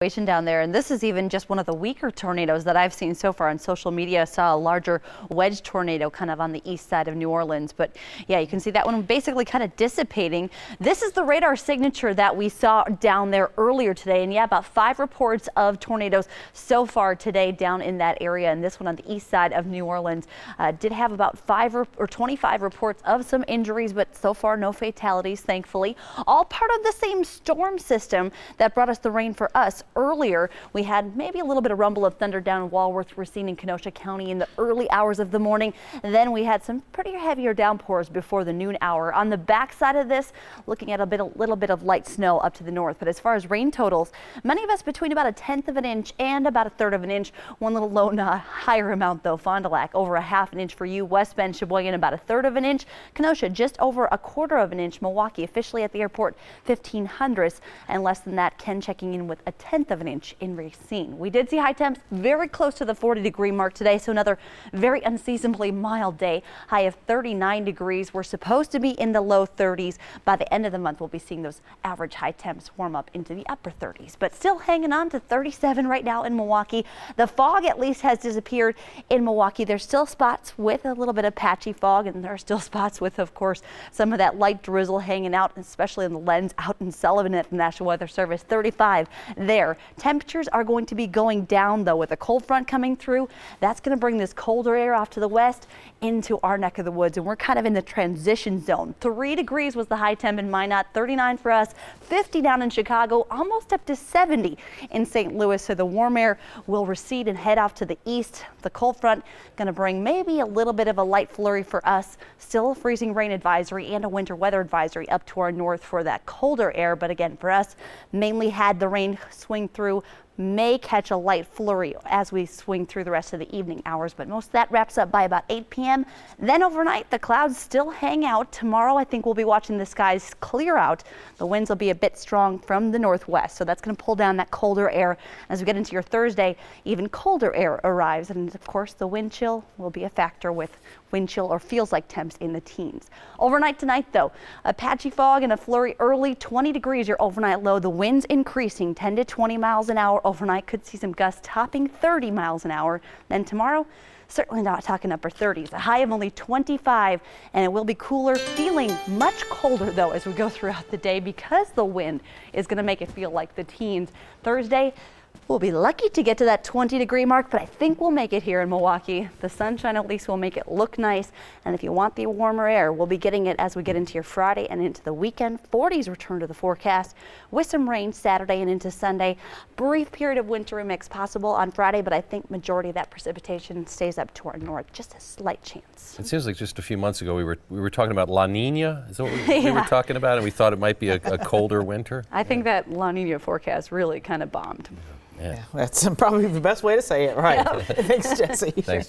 Down there, and this is even just one of the weaker tornadoes that I've seen so far on social media. I saw a larger wedge tornado kind of on the east side of New Orleans, but yeah, you can see that one basically kind of dissipating. This is the radar signature that we saw down there earlier today, and yeah, about 5 reports of tornadoes so far today down in that area, and this one on the east side of New Orleans did have about 5 or 25 reports of some injuries, but so far no fatalities, thankfully. All part of the same storm system that brought us the rain for us. Earlier, we had maybe a little bit of rumble of thunder down in Walworth, Racine, and Kenosha County in the early hours of the morning. And then we had some pretty heavier downpours before the noon hour. On the backside of this, looking at a little bit of light snow up to the north. But as far as rain totals, many of us between about 1/10 of an inch and about 1/3 of an inch. One little low, higher amount though. Fond du Lac over 1/2 an inch for you. West Bend, Sheboygan about 1/3 of an inch. Kenosha just over 1/4 of an inch. Milwaukee officially at the airport 1/1500ths, and less than that, Ken checking in with 1/10 of an inch in Racine. We did see high temps very close to the 40-degree mark today, so another very unseasonably mild day. High of 39 degrees. We're supposed to be in the low 30s. By the end of the month, we'll be seeing those average high temps warm up into the upper 30s, but still hanging on to 37 right now in Milwaukee. The fog at least has disappeared in Milwaukee. There's still spots with a little bit of patchy fog, and there are still spots with, of course, some of that light drizzle hanging out, especially in the lens out in Sullivan at the National Weather Service. 35 there. Temperatures are going to be going down though with a cold front coming through. That's going to bring this colder air off to the west into our neck of the woods, and we're kind of in the transition zone. 3 degrees was the high temp in Minot, 39 for us, 50 down in Chicago, almost up to 70 in St. Louis. So the warm air will recede and head off to the east. The cold front going to bring maybe a little bit of a light flurry for us. Still a freezing rain advisory and a winter weather advisory up to our north for that colder air. But again, for us, mainly had the rain swing through. May catch a light flurry as we swing through the rest of the evening hours, but most of that wraps up by about 8 p.m. Then overnight, the clouds still hang out. Tomorrow, I think we'll be watching the skies clear out. The winds will be a bit strong from the northwest, so that's going to pull down that colder air. As we get into your Thursday, even colder air arrives, and of course, the wind chill will be a factor with wind chill or feels like temps in the teens. Overnight tonight, though, a patchy fog and a flurry early. 20 degrees your overnight low. The winds increasing 10 to 20 miles an hour. Overnight could see some gusts topping 30 miles an hour. Then tomorrow, certainly not talking upper 30s. A high of only 25, and it will be cooler, feeling much colder though as we go throughout the day because the wind is going to make it feel like the teens. Thursday, we'll be lucky to get to that 20-degree mark, but I think we'll make it here in Milwaukee. The sunshine at least will make it look nice, and if you want the warmer air, we'll be getting it as we get into your Friday and into the weekend. 40s return to the forecast with some rain Saturday and into Sunday. Brief period of wintry mix possible on Friday, but I think majority of that precipitation stays up to our north. Just a slight chance. It seems like just a few months ago we were talking about La Nina. Is that what we were talking about? And we thought it might be a colder winter. I think that La Nina forecast really kind of bombed. Yeah, that's probably the best way to say it, right? Yeah. Thanks, Jesse. Thanks, Jesse.